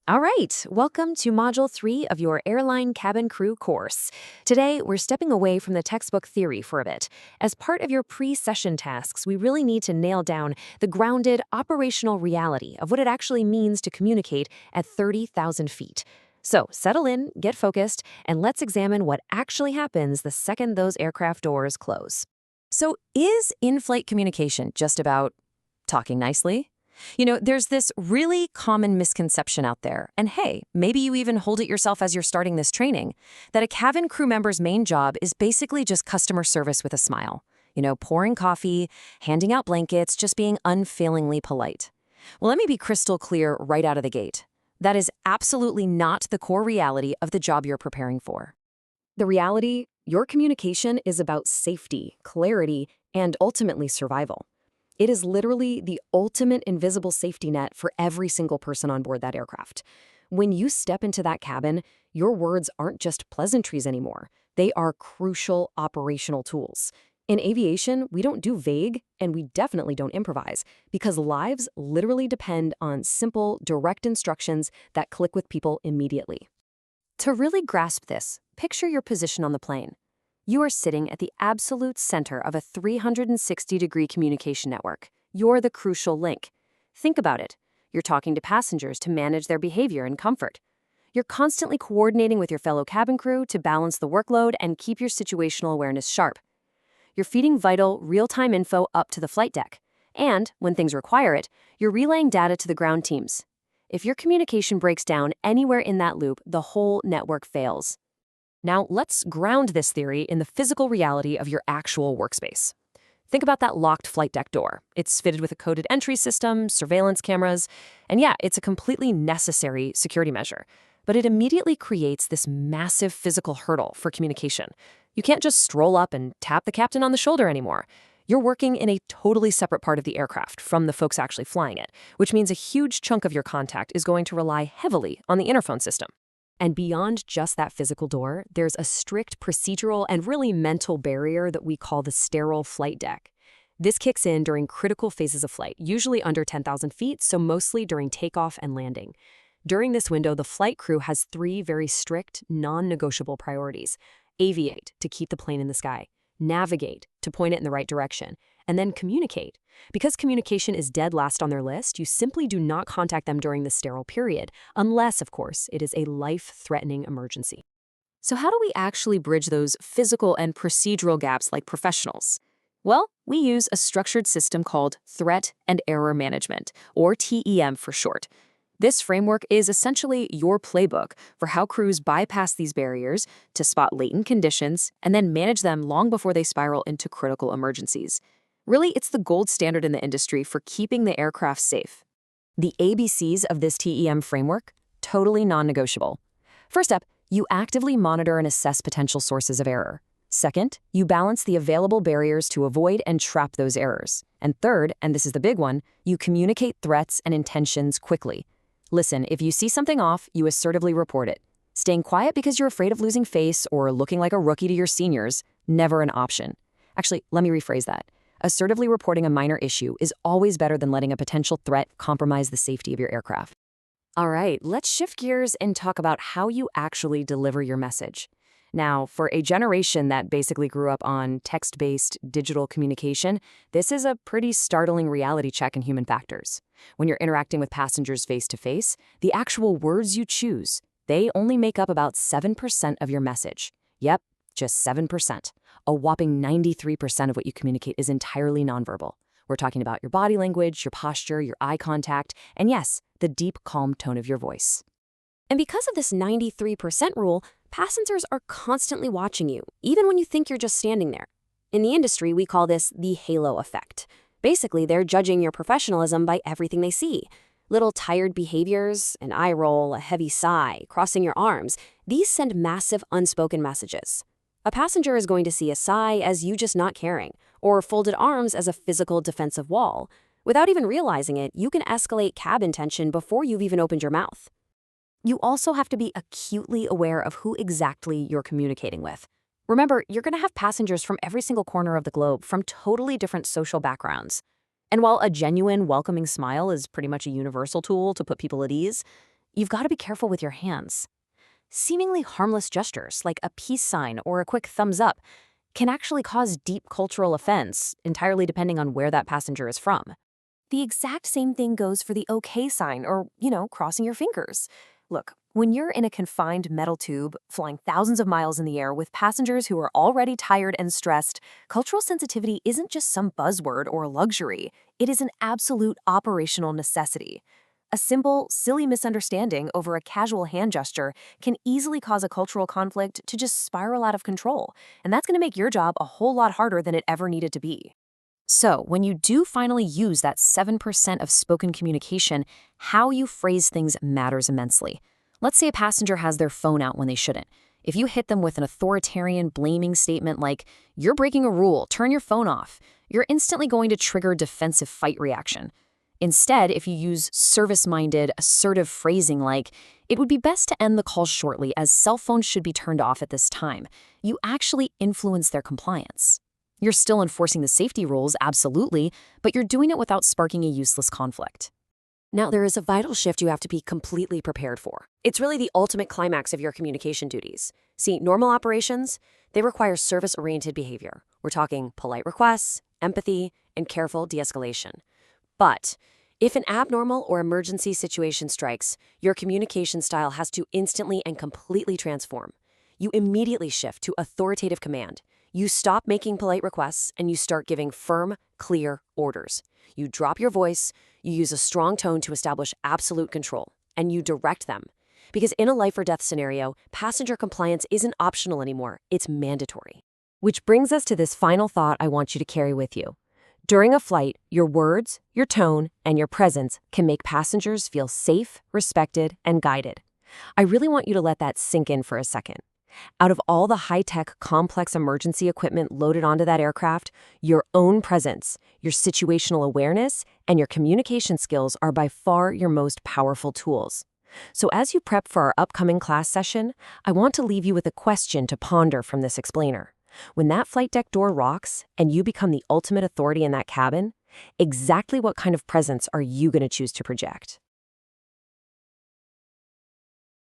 All right, welcome to Module 3 of your Airline Cabin Crew course. Today, we're stepping away from the textbook theory for a bit. As part of your pre-session tasks, we really need to nail down the grounded operational reality of what it actually means to communicate at 30,000 feet. So settle in, get focused, and let's examine what actually happens the second those aircraft doors close. So is in-flight communication just about talking nicely? There's this really common misconception out there, and hey, maybe you even hold it yourself as you're starting this training, that a cabin crew member's main job is basically just customer service with a smile. Pouring coffee, handing out blankets, just being unfailingly polite. Well, let me be crystal clear right out of the gate. That is absolutely not the core reality of the job you're preparing for. The reality, your communication is about safety, clarity, and ultimately survival. It is literally the ultimate invisible safety net for every single person on board that aircraft. When you step into that cabin, your words aren't just pleasantries anymore. They are crucial operational tools. In aviation, we don't do vague, and we definitely don't improvise, because lives literally depend on simple, direct instructions that click with people immediately. To really grasp this, picture your position on the plane. You are sitting at the absolute center of a 360-degree communication network. You're the crucial link. Think about it. You're talking to passengers to manage their behavior and comfort. You're constantly coordinating with your fellow cabin crew to balance the workload and keep your situational awareness sharp. You're feeding vital, real-time info up to the flight deck. And, when things require it, you're relaying data to the ground teams. If your communication breaks down anywhere in that loop, the whole network fails. Now, let's ground this theory in the physical reality of your actual workspace. Think about that locked flight deck door. It's fitted with a coded entry system, surveillance cameras, and yeah, it's a completely necessary security measure. But it immediately creates this massive physical hurdle for communication. You can't just stroll up and tap the captain on the shoulder anymore. You're working in a totally separate part of the aircraft from the folks actually flying it, which means a huge chunk of your contact is going to rely heavily on the interphone system. And beyond just that physical door, there's a strict procedural and really mental barrier that we call the sterile flight deck. This kicks in during critical phases of flight, usually under 10,000 feet, so mostly during takeoff and landing. During this window, the flight crew has 3 very strict, non-negotiable priorities. Aviate, to keep the plane in the sky. Navigate, to point it in the right direction. And then communicate. Because communication is dead last on their list, you simply do not contact them during the sterile period, unless, of course, it is a life-threatening emergency. So how do we actually bridge those physical and procedural gaps like professionals? Well, we use a structured system called Threat and Error Management, or TEM for short. This framework is essentially your playbook for how crews bypass these barriers to spot latent conditions and then manage them long before they spiral into critical emergencies. Really, it's the gold standard in the industry for keeping the aircraft safe. The ABCs of this TEM framework, totally non-negotiable. First up, you actively monitor and assess potential sources of error. Second, you balance the available barriers to avoid and trap those errors. And third, and this is the big one, you communicate threats and intentions quickly. Listen, if you see something off, you assertively report it. Staying quiet because you're afraid of losing face or looking like a rookie to your seniors, never an option. Actually, let me rephrase that. Assertively reporting a minor issue is always better than letting a potential threat compromise the safety of your aircraft. All right, let's shift gears and talk about how you actually deliver your message. Now, for a generation that basically grew up on text-based digital communication, this is a pretty startling reality check in human factors. When you're interacting with passengers face-to-face, the actual words you choose, they only make up about 7% of your message. Yep, just 7%. A whopping 93% of what you communicate is entirely nonverbal. We're talking about your body language, your posture, your eye contact, and yes, the deep, calm tone of your voice. And because of this 93% rule, passengers are constantly watching you, even when you think you're just standing there. In the industry, we call this the halo effect. Basically, they're judging your professionalism by everything they see. Little tired behaviors, an eye roll, a heavy sigh, crossing your arms, these send massive unspoken messages. A passenger is going to see a sigh as you just not caring, or folded arms as a physical defensive wall. Without even realizing it, you can escalate cabin tension before you've even opened your mouth. You also have to be acutely aware of who exactly you're communicating with. Remember, you're going to have passengers from every single corner of the globe from totally different social backgrounds. And while a genuine, welcoming smile is pretty much a universal tool to put people at ease, you've got to be careful with your hands. Seemingly harmless gestures, like a peace sign or a quick thumbs up, can actually cause deep cultural offense, entirely depending on where that passenger is from. The exact same thing goes for the OK sign or, crossing your fingers. Look, when you're in a confined metal tube, flying thousands of miles in the air with passengers who are already tired and stressed, cultural sensitivity isn't just some buzzword or a luxury. It is an absolute operational necessity. A simple, silly misunderstanding over a casual hand gesture can easily cause a cultural conflict to just spiral out of control, and that's going to make your job a whole lot harder than it ever needed to be. So, when you do finally use that 7% of spoken communication, how you phrase things matters immensely. Let's say a passenger has their phone out when they shouldn't. If you hit them with an authoritarian, blaming statement like, "You're breaking a rule, turn your phone off," you're instantly going to trigger a defensive fight reaction. Instead, if you use service-minded, assertive phrasing like, "It would be best to end the call shortly as cell phones should be turned off at this time," you actually influence their compliance. You're still enforcing the safety rules, absolutely, but you're doing it without sparking a useless conflict. Now, there is a vital shift you have to be completely prepared for. It's really the ultimate climax of your communication duties. See, normal operations, they require service-oriented behavior. We're talking polite requests, empathy, and careful de-escalation. But if an abnormal or emergency situation strikes, your communication style has to instantly and completely transform. You immediately shift to authoritative command. You stop making polite requests and you start giving firm, clear orders. You drop your voice, you use a strong tone to establish absolute control, and you direct them. Because in a life or death scenario, passenger compliance isn't optional anymore, it's mandatory. Which brings us to this final thought I want you to carry with you. During a flight, your words, your tone, and your presence can make passengers feel safe, respected, and guided. I really want you to let that sink in for a second. Out of all the high-tech, complex emergency equipment loaded onto that aircraft, your own presence, your situational awareness, and your communication skills are by far your most powerful tools. So as you prep for our upcoming class session, I want to leave you with a question to ponder from this explainer. When that flight deck door rocks and you become the ultimate authority in that cabin, exactly what kind of presence are you going to choose to project?